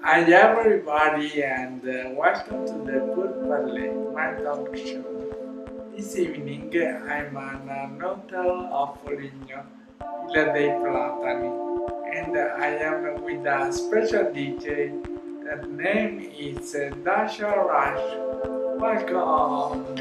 Hi everybody and welcome to the Parler, my talk show. This evening I'm an hotel of Foligno, Villa dei Platani, and I am with a special DJ. That name is Dasha Rush. Welcome.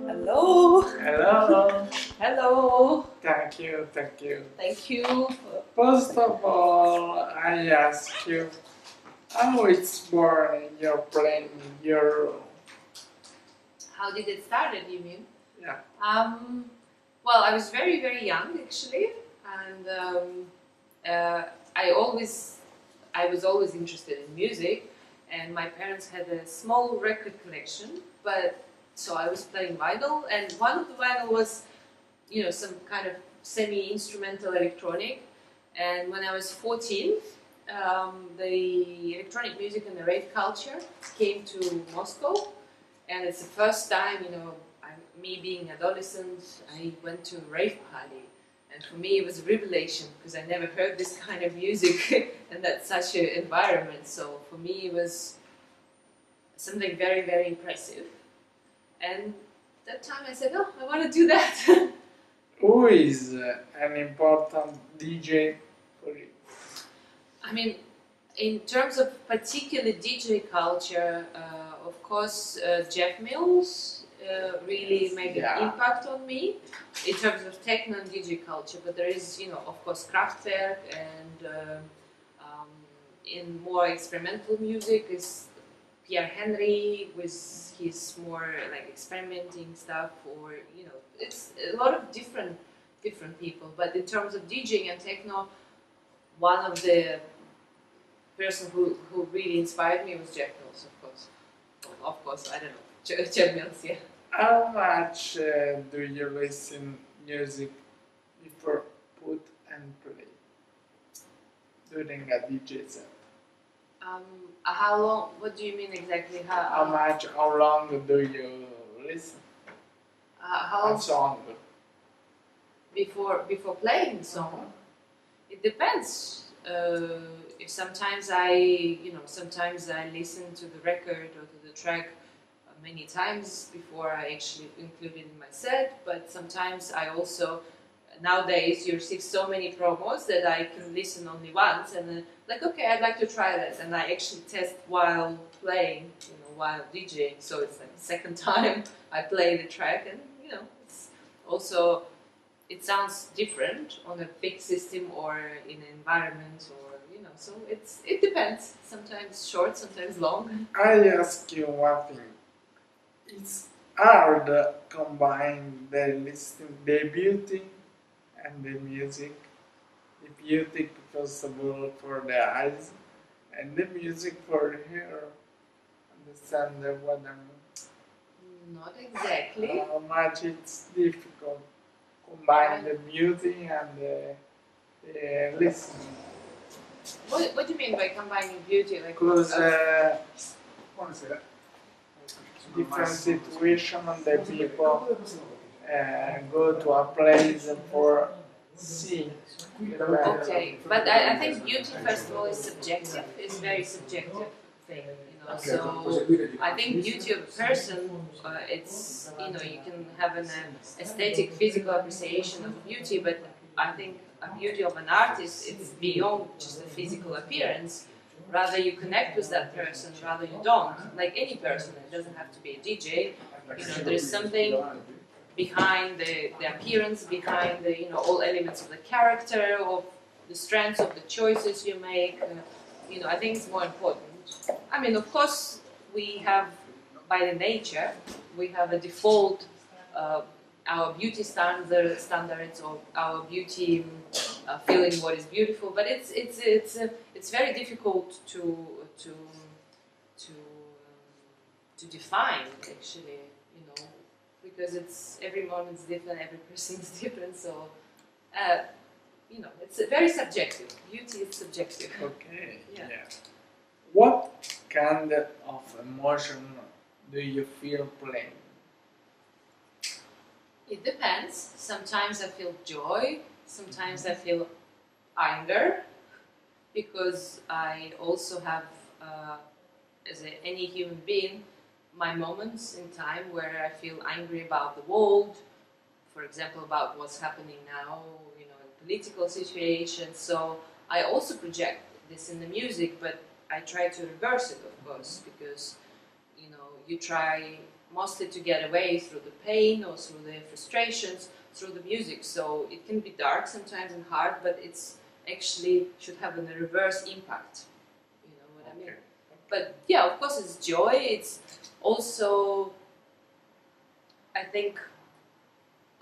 Hello. Hello. Hello. Thank you, thank you. Thank you. First of all, I ask you, how it's born your playing your How did it started, you mean? yeah. Well, I was very, very young actually, and I was always interested in music, and my parents had a small record collection, but so I was playing vinyl, and one of the vinyl was, some kind of semi-instrumental electronic, and when I was 14, the electronic music and the rave culture came to Moscow, and it's the first time, me being adolescent, I went to a rave party, and for me it was a revelation because I never heard this kind of music and that's such an environment. So for me it was something very, very impressive. And that time I said, oh, I want to do that. Who is an important DJ for you? I mean, in terms of particular DJ culture, of course, Jeff Mills really made an impact on me in terms of techno and DJ culture. But there is, of course, Kraftwerk, and in more experimental music is Pierre Henry with his more like experimenting stuff, or it's a lot of different people. But in terms of DJing and techno, one of the person who really inspired me was Jeff Mills, of course. Well, of course, I don't know, Jeff Mills, yeah. How much do you listen music before put and play during a DJ set? How long? What do you mean exactly? How long do you listen? How a song? Before playing the song? It depends. If sometimes I listen to the record or to the track many times before I actually include it in my set, but sometimes I also, nowadays you receive so many promos that I can listen only once and then okay, I'd like to try that, and I actually test while playing, while DJing, so it's like the second time I play the track, and it's also, it sounds different on a big system or in an environment, or so it depends. Sometimes short, sometimes long. I ask you one thing. It's hard to combine the beauty and the music. The beauty possible for the eyes, and the music for the ear. Understand what I mean? Not exactly. How much it's difficult combine the beauty and the listening. What do you mean by combining beauty? Because different situation and the people go to a place for see. Okay, but I think beauty, first of all, is subjective. It's very subjective thing, So I think beauty of a person, it's you can have an aesthetic, physical appreciation of beauty, but I think a beauty of an artist, it's beyond just the physical appearance. Rather you connect with that person, rather you don't. Like any person, it doesn't have to be a DJ. There's something behind the appearance, behind the all elements of the character, of the strengths of the choices you make. I think it's more important. I mean, of course, we have, by the nature, we have a default, our beauty standards, or our beauty feeling what is beautiful. But it's very difficult to define, actually, because it's every moment's different, every person's different. So, it's very subjective. Beauty is subjective. Okay. Yeah. What kind of emotion do you feel playing? It depends. Sometimes I feel joy, sometimes I feel anger, because I also have any human being, my moments in time where I feel angry about the world, for example, about what's happening now, in political situations. So I also project this in the music, but I try to reverse it, of course, because you try mostly to get away through the pain or through the frustrations through the music. So it can be dark sometimes and hard, but it's actually should have a reverse impact. You know what I mean? But yeah, of course, it's joy. It's also, I think,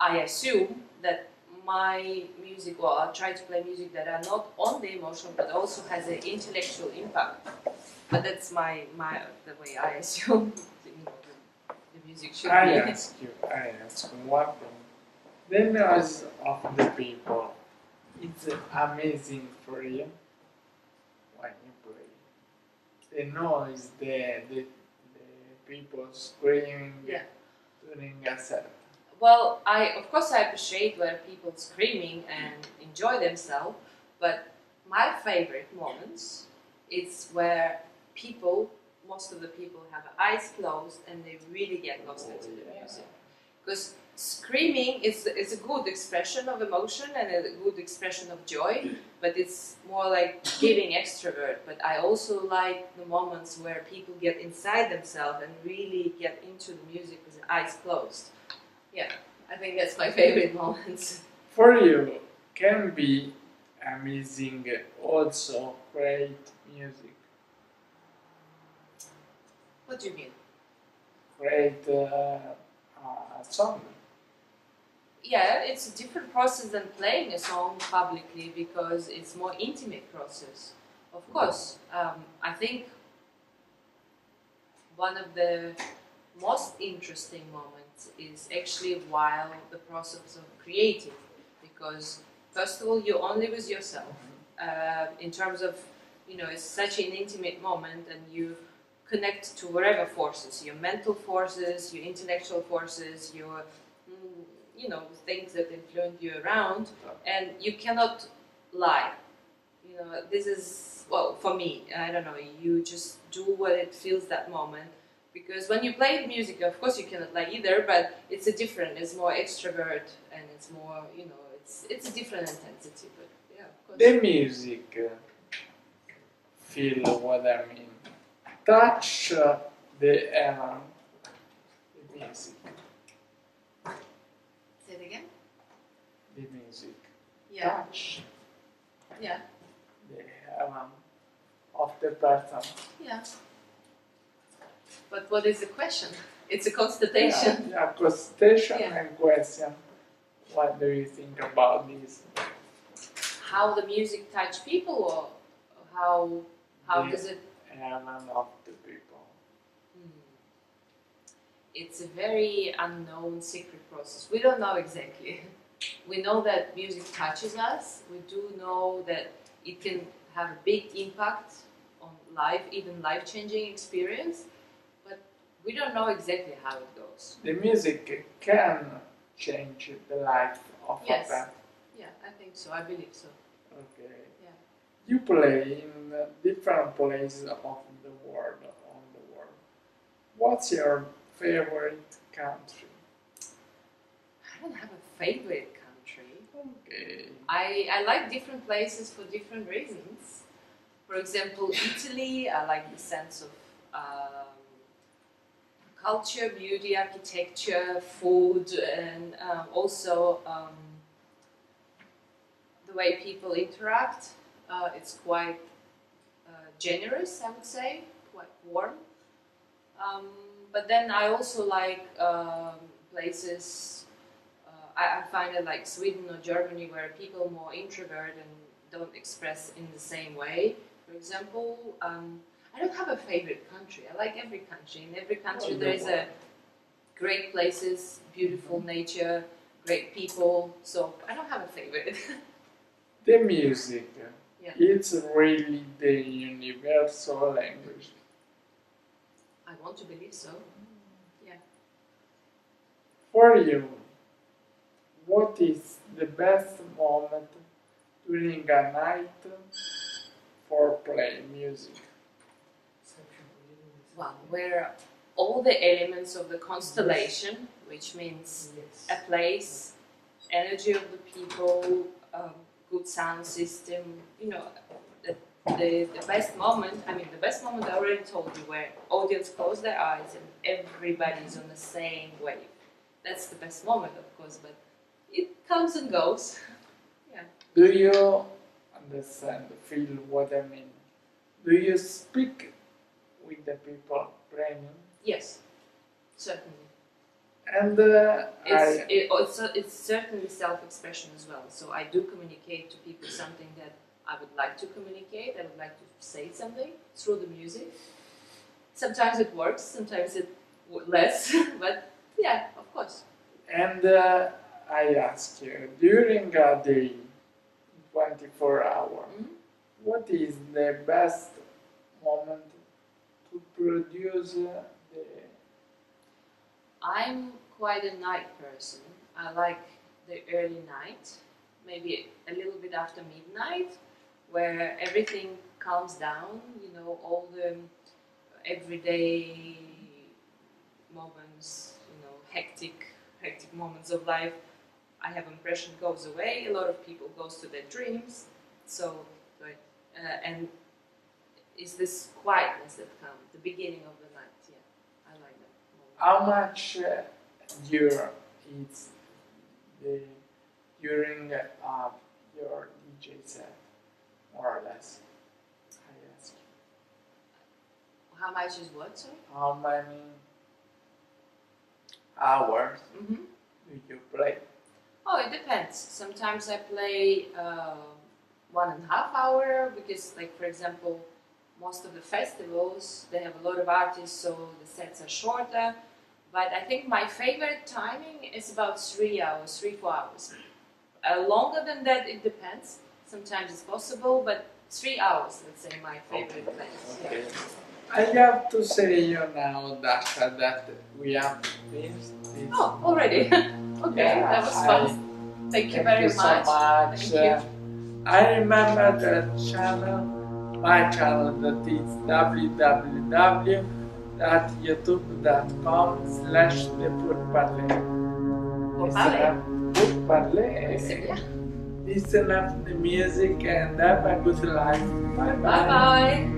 I assume that my music, well, I try to play music that are not only emotional but also has an intellectual impact. But that's the way I assume the music should be. I ask you one thing. The noise of the people, it's amazing for you when you play. The noise, the people screaming during a set. Well, of course I appreciate when people screaming and enjoy themselves, but my favorite moments is where most of the people have eyes closed and they really get lost into the music. Because screaming is a good expression of emotion and a good expression of joy, but it's more like giving extrovert. But I also like the moments where people get inside themselves and really get into the music with their eyes closed. Yeah, I think that's my favorite moments. For you, can be amazing also great music. What do you mean? Great song. Yeah, it's a different process than playing a song publicly because it's more intimate process. Of course, I think one of the most interesting moments is actually while the process of creating, because first of all you're only with yourself. In terms of it's such an intimate moment, and you connect to whatever forces, your mental forces, your intellectual forces, your things that influence you around, and you cannot lie. This is, well, for me, I don't know, you just do what it feels that moment. Because when you play music, of course you cannot lie either, but it's it's more extrovert, and it's more, it's a different intensity, but yeah, of course. The music, feel what I mean. Touch the music. Say it again? The music. Yeah. Touch Yeah. the of the person. Yeah. But what is the question? It's a constatation. Yeah, constatation Yeah. and question. What do you think about this? How the music touch people, or how does it? Of the people. It's a very unknown secret process. We don't know exactly. We know that music touches us. We do know that it can have a big impact on life, even life-changing experience. But we don't know exactly how it goes. The music can change the life of a person. Yeah, I think so. I believe so. Okay. Yeah. You play in different places of the world, on the world. What's your favorite country? I don't have a favorite country. Okay. I like different places for different reasons. For example, Italy, I like the sense of culture, beauty, architecture, food, and also the way people interact. It's quite generous, I would say, quite warm. But then I also like places, I find it like Sweden or Germany, where people are more introvert and don't express in the same way. For example, I don't have a favorite country. I like every country. In every country there is a great places, beautiful nature, great people. So I don't have a favorite. The music, Yeah. it's really the universal language. I want to believe so. Yeah. For you, what is the best moment during a night for playing music? well, where all the elements of the constellation, which means a place, energy of the people, good sound system, you know, the best moment, I mean, the best moment I already told you, where audience close their eyes and everybody's on the same wave. That's the best moment, of course, but it comes and goes. Yeah. Do you understand, feel what I mean? Do you speak with the people praying? Yes, certainly. And it's certainly self-expression as well. So I do communicate to people something that I would like to communicate. I would like to say something through the music. Sometimes it works, sometimes it less, but yeah, of course. And I ask you, during a day, 24 hours, what is the best moment to produce the... I'm quite a night person. I like the early night, maybe a little bit after midnight, where everything calms down, you know, all the everyday moments, you know, hectic moments of life, I have impression goes away. A lot of people goes to their dreams, so and it's this quietness that comes, the beginning of the night. Yeah, I like that moment. How much you eat during your DJ set, more or less? I ask you. How much is what, sorry? How many hours do you play? Oh, it depends. Sometimes I play 1.5 hours because, like, for example, most of the festivals, they have a lot of artists, so the sets are shorter. But I think my favorite timing is about 3 hours, 3-4 hours. Longer than that, it depends. Sometimes it's possible, but 3 hours, let's say, my favorite length. Okay. Yeah. I have to say you now, Dasha, that we have finished this. Oh, already? Okay, Yeah, that was fun. Thank you very much. So much. Thank you. I remember the channel, my channel, that is www.youtube.com/thePourParler. Listen up the music and have a good life. Bye bye. Bye bye.